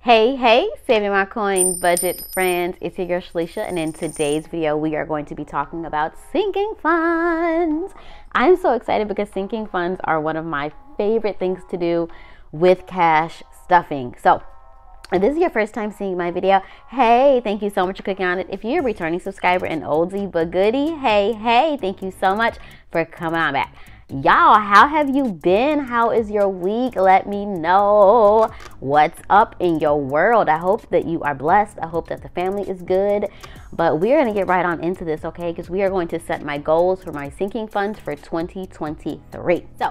Hey, saving my coin budget friends, it's your girl Shalisha, and in today's video we are going to be talking about sinking funds. I'm so excited because sinking funds are one of my favorite things to do with cash stuffing. So if this is your first time seeing my video, hey, thank you so much for clicking on it. If you're a returning subscriber and oldie but goodie, hey, thank you so much for coming on back. Y'all, how have you been? How is your week? Let me know what's up in your world. I hope that you are blessed. I hope that the family is good. But we're going to get right on into this, okay? Because we are going to set my goals for my sinking funds for 2023. So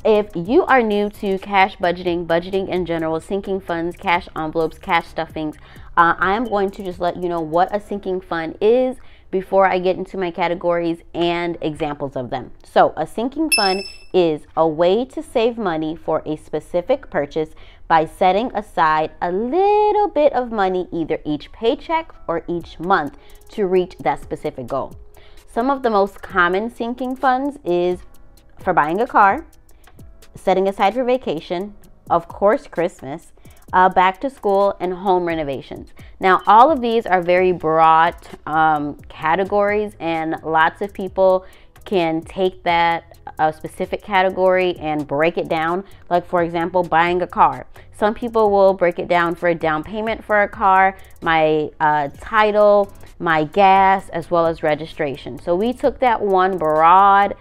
if you are new to cash budgeting in general, sinking funds, cash envelopes, cash stuffings, I am going to just let you know what a sinking fund is before I get into my categories and examples of them. So a sinking fund is a way to save money for a specific purchase by setting aside a little bit of money either each paycheck or each month to reach that specific goal. Some of the most common sinking funds is for buying a car, setting aside for vacation, of course Christmas, back to school, and home renovations. Now, all of these are very broad categories, and lots of people can take that specific category and break it down. Like, for example, buying a car. Some people will break it down for a down payment for a car, my title, my gas, as well as registration. So we took that one broad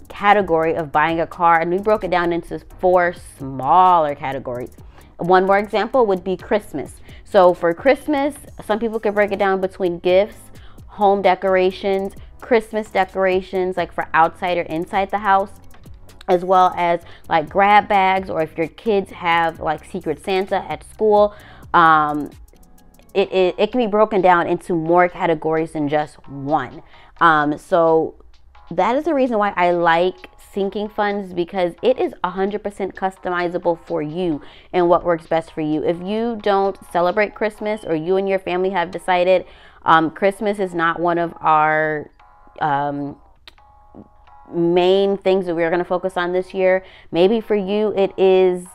category of buying a car and we broke it down into 4 smaller categories. One more example would be Christmas. So for Christmas, some people could break it down between gifts, home decorations, Christmas decorations, like for outside or inside the house, as well as like grab bags, or if your kids have like Secret Santa at school. It can be broken down into more categories than just one. So that is the reason why I like sinking funds, because it is 100% customizable for you and what works best for you. If you don't celebrate Christmas, or you and your family have decided Christmas is not one of our main things that we're going to focus on this year, maybe for you it is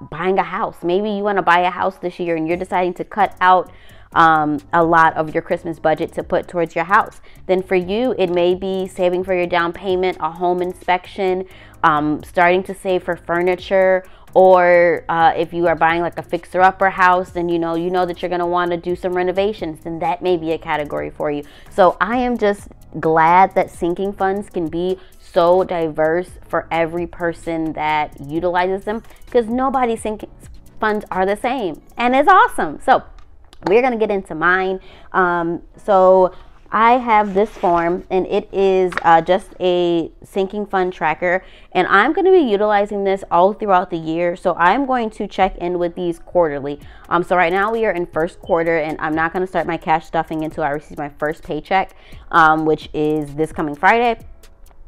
buying a house. Maybe you want to buy a house this year and you're deciding to cut out a lot of your Christmas budget to put towards your house. Then for you, it may be saving for your down payment, a home inspection, starting to save for furniture, or if you are buying like a fixer-upper house, then you know that you're going to want to do some renovations, then that may be a category for you. So I am just glad that sinking funds can be so diverse for every person that utilizes them, because nobody's sinking funds are the same, and it's awesome. So we're going to get into mine. So I have this form, and it is just a sinking fund tracker, and I'm going to be utilizing this all throughout the year. So I'm going to check in with these quarterly. So right now we are in first quarter, and I'm not going to start my cash stuffing until I receive my first paycheck, which is this coming Friday.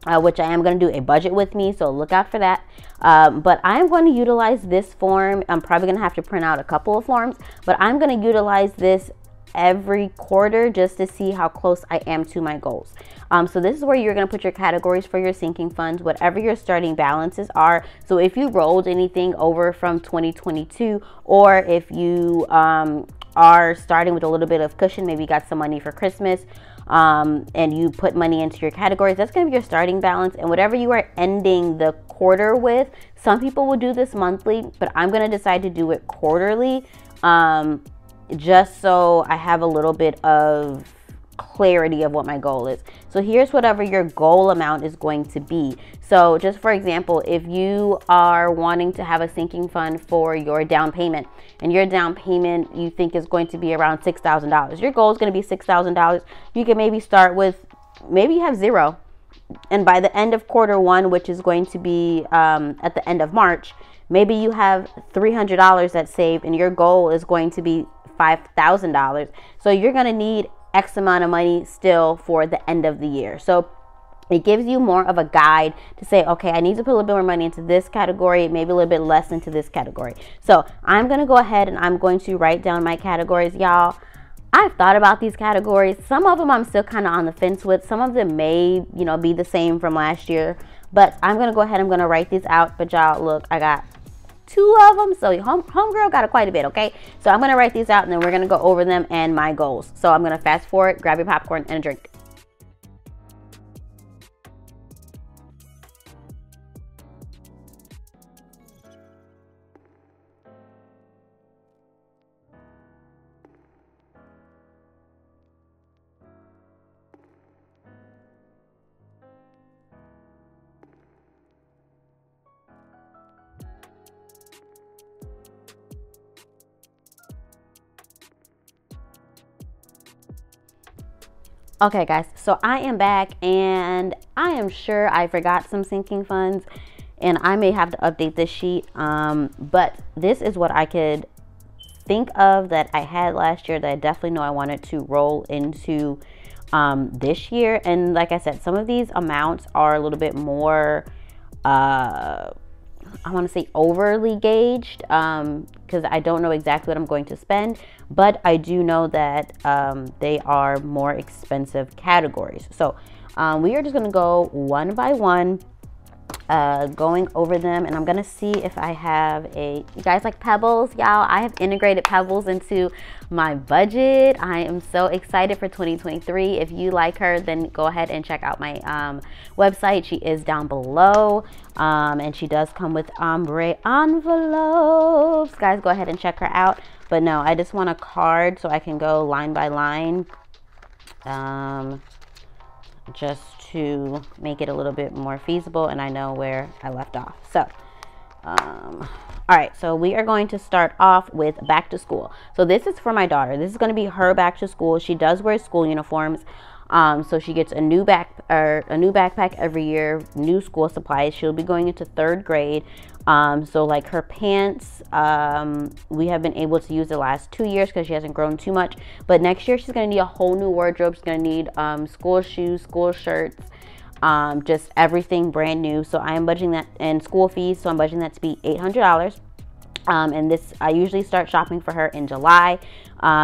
Which I am going to do a budget with me, so look out for that. But I'm going to utilize this form. I'm probably going to have to print out a couple of forms, but I'm going to utilize this every quarter just to see how close I am to my goals. So this is where you're going to put your categories for your sinking funds, whatever your starting balances are. So if you rolled anything over from 2022, or if you are starting with a little bit of cushion, maybe you got some money for Christmas, and you put money into your categories, that's going to be your starting balance. And whatever you are ending the quarter with, some people will do this monthly, but I'm going to decide to do it quarterly, just so I have a little bit of clarity of what my goal is. So here's whatever your goal amount is going to be. So just for example, if you are wanting to have a sinking fund for your down payment, and your down payment you think is going to be around $6,000, your goal is going to be $6,000. You can maybe start with, maybe you have 0, and by the end of quarter 1, which is going to be at the end of March, maybe you have $300 that's saved, and your goal is going to be $5,000. So you're going to need X amount of money still for the end of the year. So it gives you more of a guide to say, okay, I need to put a little bit more money into this category, maybe a little bit less into this category. So I'm going to go ahead and I'm going to write down my categories. Y'all, I've thought about these categories. Some of them I'm still kind of on the fence with. Some of them may, be the same from last year, but I'm going to go ahead. I'm going to write these out. But y'all, look, I got 2 of them. So homegirl got quite a bit, okay? So I'm going to write these out and then we're going to go over them and my goals. So I'm going to fast forward, grab your popcorn and a drink. Okay guys, so I am back and I am sure I forgot some sinking funds and I may have to update this sheet, but this is what I could think of that I had last year that I definitely know I wanted to roll into this year. And like I said, some of these amounts are a little bit more I want to say overly gauged, because I don't know exactly what I'm going to spend, but I do know that they are more expensive categories. So we are just going to go one by one, going over them, and I'm gonna see if I have you guys like Pebbles, y'all. I have integrated Pebbles into my budget. I am so excited for 2023. If you like her, then go ahead and check out my website. She is down below, and she does come with ombre envelopes. Guys, go ahead and check her out. But no, I just want a card so I can go line by line, just to make it a little bit more feasible and I know where I left off. So all right, so we are going to start off with back to school. So this is for my daughter. This is going to be her back to school. She does wear school uniforms, so she gets a new backpack every year, new school supplies. She'll be going into 3rd grade. So like her pants, we have been able to use the last 2 years because she hasn't grown too much, but next year she's going to need a whole new wardrobe. She's going to need school shoes, school shirts, just everything brand new. So I am budgeting that, and school fees, so I'm budgeting that to be $800. And this, I usually start shopping for her in July,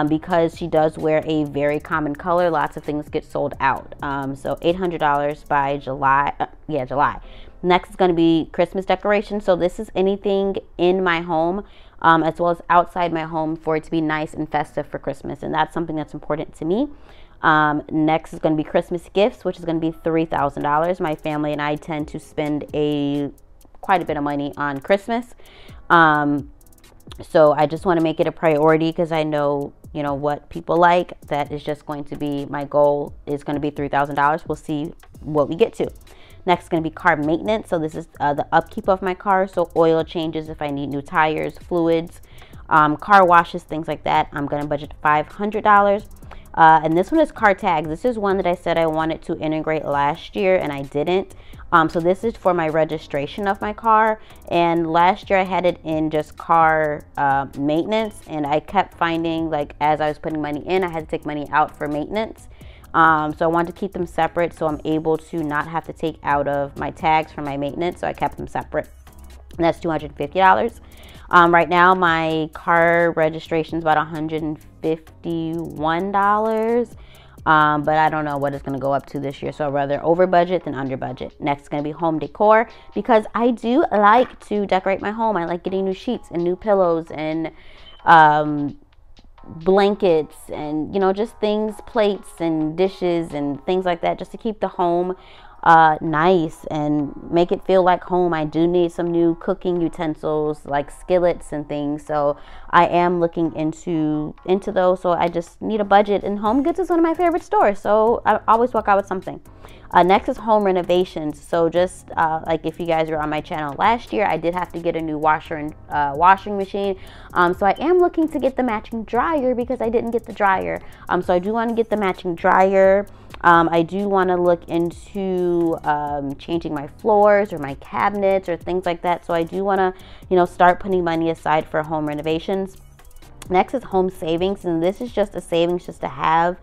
because she does wear a very common color. Lots of things get sold out. So $800 by July. July. Next is going to be Christmas decorations. So this is anything in my home, as well as outside my home, for it to be nice and festive for Christmas. And that's something that's important to me. Next is going to be Christmas gifts, which is going to be $3,000. My family and I tend to spend quite a bit of money on Christmas. So I just want to make it a priority because I know, you know, what people like. That is just going to be, my goal is going to be $3,000. We'll see what we get to. Next is going to be car maintenance. So this is the upkeep of my car. So oil changes, if I need new tires, fluids, car washes, things like that. I'm going to budget $500. And this one is car tags. This is one that I said I wanted to integrate last year and I didn't. So this is for my registration of my car. And last year I had it in just car maintenance. And I kept finding, like, as I was putting money in, I had to take money out for maintenance. So I wanted to keep them separate so I'm able to not have to take out of my tags for my maintenance. So I kept them separate. And that's $250. Right now my car registration is about $151. But I don't know what it's going to go up to this year. So I'd rather over budget than under budget. Next is going to be home decor, because I do like to decorate my home. I like getting new sheets and new pillows and blankets and, you know, just things, plates and dishes and things like that, just to keep the home nice and make it feel like home. I do need some new cooking utensils like skillets and things, so I am looking into those. So I just need a budget, and Home Goods is one of my favorite stores, so I always walk out with something. Next is home renovations. So just like if you guys were on my channel last year, I did have to get a new washer and washing machine. So I am looking to get the matching dryer because I didn't get the dryer. So I do want to get the matching dryer. I do want to look into changing my floors or my cabinets or things like that. So I do want to, you know, start putting money aside for home renovations. Next is home savings, and this is just a savings just to have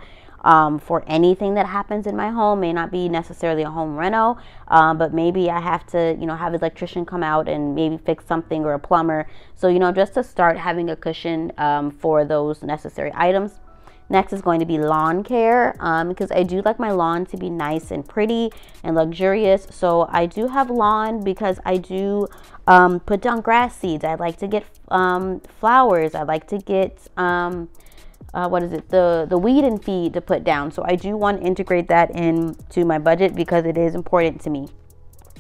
for anything that happens in my home. May not be necessarily a home reno, but maybe I have to, you know, have an electrician come out and maybe fix something, or a plumber. So, you know, just to start having a cushion for those necessary items. Next is going to be lawn care, because I do like my lawn to be nice and pretty and luxurious. So I do have lawn because I do put down grass seeds. I like to get flowers. I like to get the weed and feed to put down. So I do want to integrate that into my budget because it is important to me.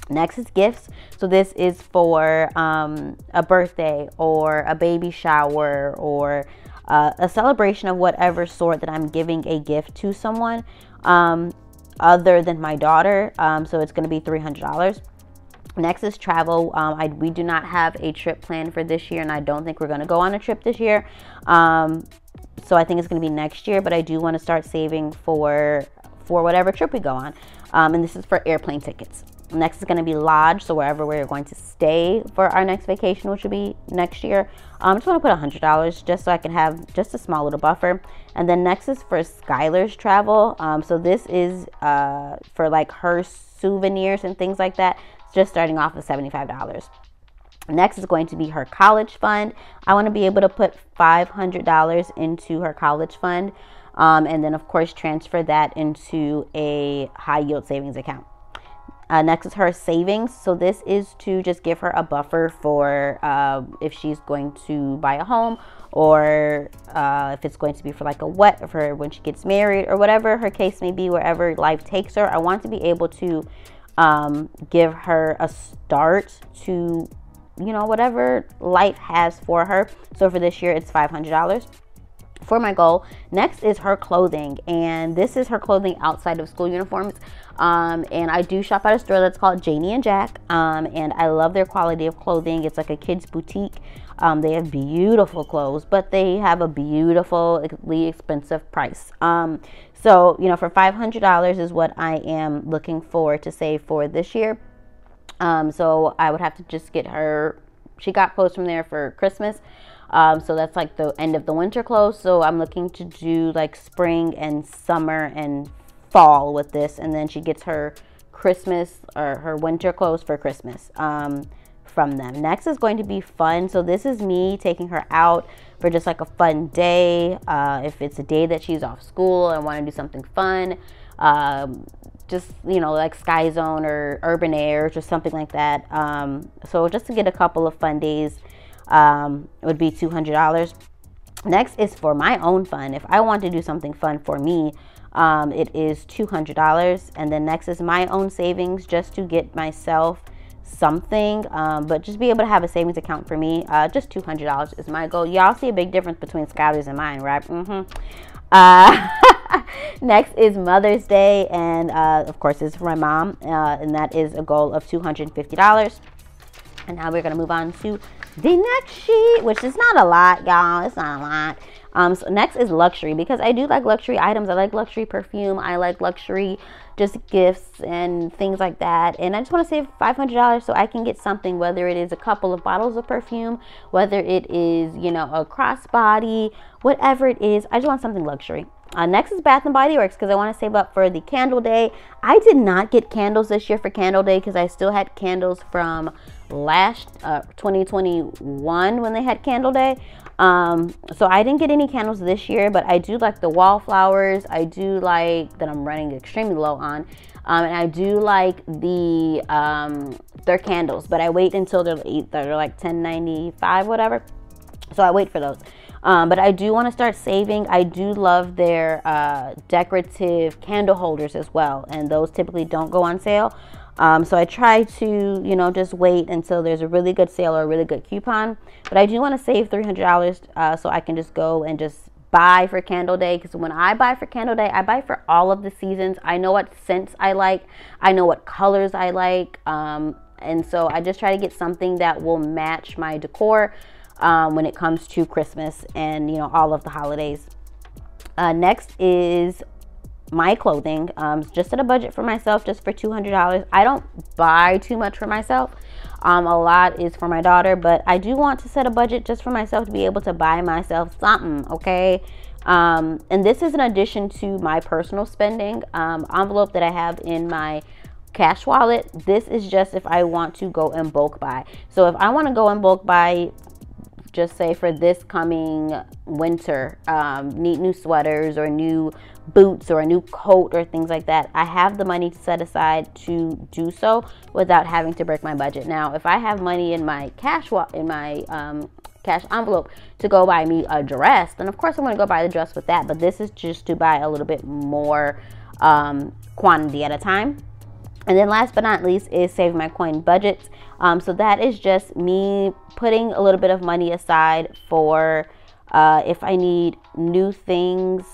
Next is gifts. So this is for a birthday or a baby shower or a celebration of whatever sort that I'm giving a gift to someone other than my daughter. So it's going to be $300. Next is travel. We do not have a trip planned for this year, and I don't think we're going to go on a trip this year. So I think it's going to be next year, but I do want to start saving for whatever trip we go on. And this is for airplane tickets. Next is going to be lodge, so wherever we're going to stay for our next vacation, which will be next year. I just want to put $100 just so I can have just a small little buffer. And then next is for Skylar's travel. So this is for like her souvenirs and things like that. It's just starting off with $75. Next is going to be her college fund. I want to be able to put $500 into her college fund. And then, of course, transfer that into a high yield savings account. Next is her savings. So this is to just give her a buffer for if she's going to buy a home, or if it's going to be for like for when she gets married, or whatever her case may be, wherever life takes her. I want to be able to give her a start to, whatever life has for her. So for this year, it's $500 for my goal. Next is her clothing, and this is her clothing outside of school uniforms. And I do shop at a store that's called Janie and Jack, and I love their quality of clothing. It's like a kids boutique. They have beautiful clothes, but they have a beautifully expensive price. So for $500 is what I am looking for to save for this year. So I would have to just get her, she got clothes from there for Christmas. So that's like the end of the winter clothes. So I'm looking to do like spring and summer and fall with this. And then she gets her Christmas or her winter clothes for Christmas from them. Next is going to be fun. So this is me taking her out for just like a fun day. If it's a day that she's off school and want to do something fun, just like Sky Zone or Urban Air, just something like that. So just to get a couple of fun days, would be $200. Next is for my own fun. If I want to do something fun for me, it is $200. And then next is my own savings, just to get myself something, but just be able to have a savings account for me. Just $200 is my goal. Y'all see a big difference between Skylar's and mine, right? Next is Mother's Day, and of course it's for my mom, and that is a goal of $250. And now we're going to move on to the next sheet, which is not a lot, y'all. It's not a lot. So next is luxury, because I do like luxury items. I like luxury perfume. I like luxury just gifts and things like that. And I just want to save $500 so I can get something, whether it is a couple of bottles of perfume, whether it is, a crossbody, whatever it is. I just want something luxury. Next is Bath and Body Works, because I want to save up for the candle day. I did not get candles this year for candle day because I still had candles from last 2021 when they had candle day. So I didn't get any candles this year, but I do like the wallflowers. I do like that I'm running extremely low on. And I do like their candles, but I wait until they're like $10.95, whatever. So I wait for those. But I do want to start saving. I do love their decorative candle holders as well, and those typically don't go on sale. So I try to, just wait until there's a really good sale or a really good coupon. But I do want to save $300 so I can just go and just buy for candle day, because when I buy for candle day, I buy for all of the seasons. I know what scents I like. I know what colors I like. And so I just try to get something that will match my decor when it comes to Christmas and all of the holidays. Next is my clothing, just at a budget for myself, just for $200. I don't buy too much for myself. A lot is for my daughter, but I do want to set a budget just for myself to be able to buy myself something, okay? And this is in addition to my personal spending envelope that I have in my cash wallet. This is just if I want to go and bulk buy. So if I want to go and bulk buy just say for this coming winter, need new sweaters or new boots or a new coat or things like that, I have the money set aside to do so without having to break my budget. Now, if I have money in my cash cash envelope to go buy me a dress, then of course I'm going to go buy the dress with that. But this is just to buy a little bit more quantity at a time. And then last but not least is save my coin budgets. So that is just me putting a little bit of money aside for if I need new things,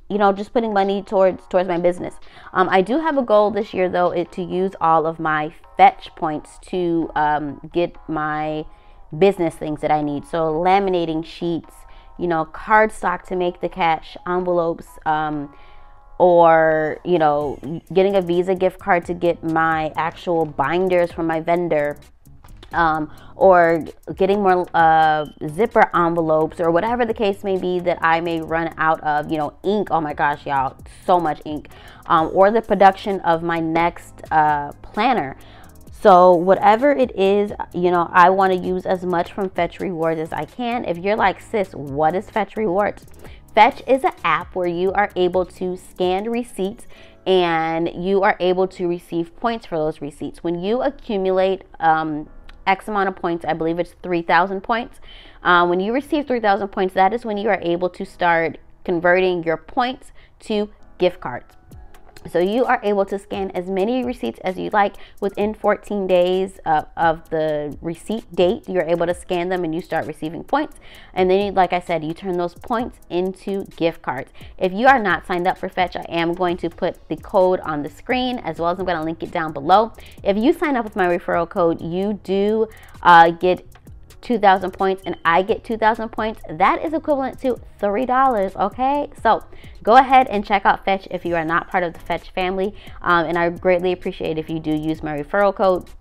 you know, just putting money towards my business. I do have a goal this year though, to use all of my fetch points to get my business things that I need. So laminating sheets, you know, cardstock to make the cash envelopes, or, you know, getting a Visa gift card to get my actual binders from my vendor, or getting more zipper envelopes, or whatever the case may be that I may run out of, you know, ink. Oh my gosh, y'all, so much ink, or the production of my next planner. So whatever it is, you know, I want to use as much from Fetch Rewards as I can. If you're like, sis, what is Fetch Rewards? Fetch is an app where you are able to scan receipts and you are able to receive points for those receipts. When you accumulate X amount of points, I believe it's 3,000 points. When you receive 3,000 points, that is when you are able to start converting your points to gift cards. So you are able to scan as many receipts as you like within 14 days of the receipt date. You're able to scan them and you start receiving points. And then, like I said, you turn those points into gift cards. If you are not signed up for Fetch, I am going to put the code on the screen, as well as I'm going to link it down below. If you sign up with my referral code, you do get 2,000 points and I get 2,000 points. That is equivalent to $3. Okay, so go ahead and check out Fetch if you are not part of the Fetch family, and I greatly appreciate if you do use my referral code.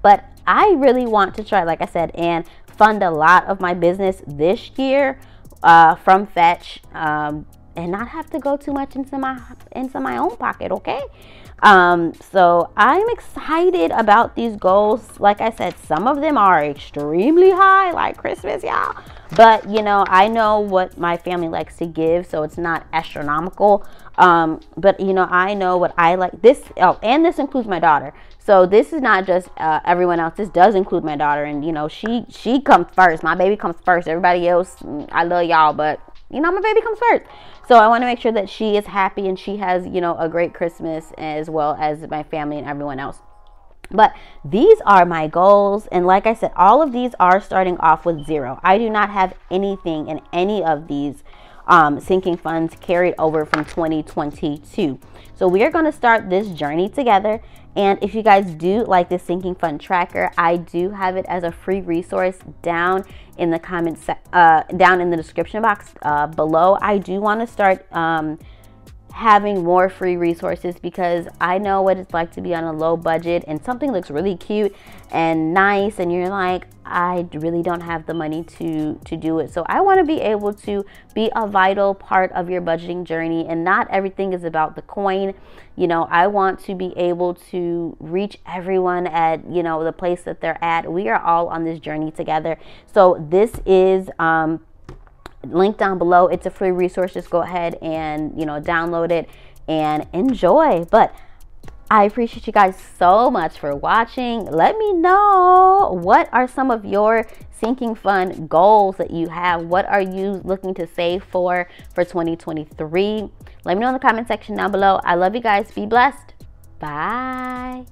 But I really want to try, like I said, and fund a lot of my business this year from Fetch, and not have to go too much into my own pocket. Okay, so I'm excited about these goals. Like I said, some of them are extremely high, like Christmas, y'all. But, you know, I know what my family likes to give, so it's not astronomical. But, you know, I know what I like. This, oh, and this includes my daughter. So this is not just everyone else. This does include my daughter. And, you know, she comes first. My baby comes first. Everybody else, I love y'all, but, you know, my baby comes first. So I want to make sure that she is happy and she has, you know, a great Christmas, as well as my family and everyone else. But these are my goals. And like I said, all of these are starting off with zero. I do not have anything in any of these sinking funds carried over from 2022. So we are going to start this journey together. And if you guys do like this sinking fund tracker, I do have it as a free resource down in the comments, down in the description box below. I do want to start having more free resources, because I know what it's like to be on a low budget and something looks really cute and nice and you're like, I really don't have the money to do it. So I want to be able to be a vital part of your budgeting journey, and not everything is about the coin. You know, I want to be able to reach everyone at, you know, the place that they're at. We are all on this journey together. So this is link down below. It's a free resource. Just go ahead and, you know, download it and enjoy. But I appreciate you guys so much for watching. Let me know, what are some of your sinking fund goals that you have? What are you looking to save for 2023? Let me know in the comment section down below. I love you guys. Be blessed. Bye.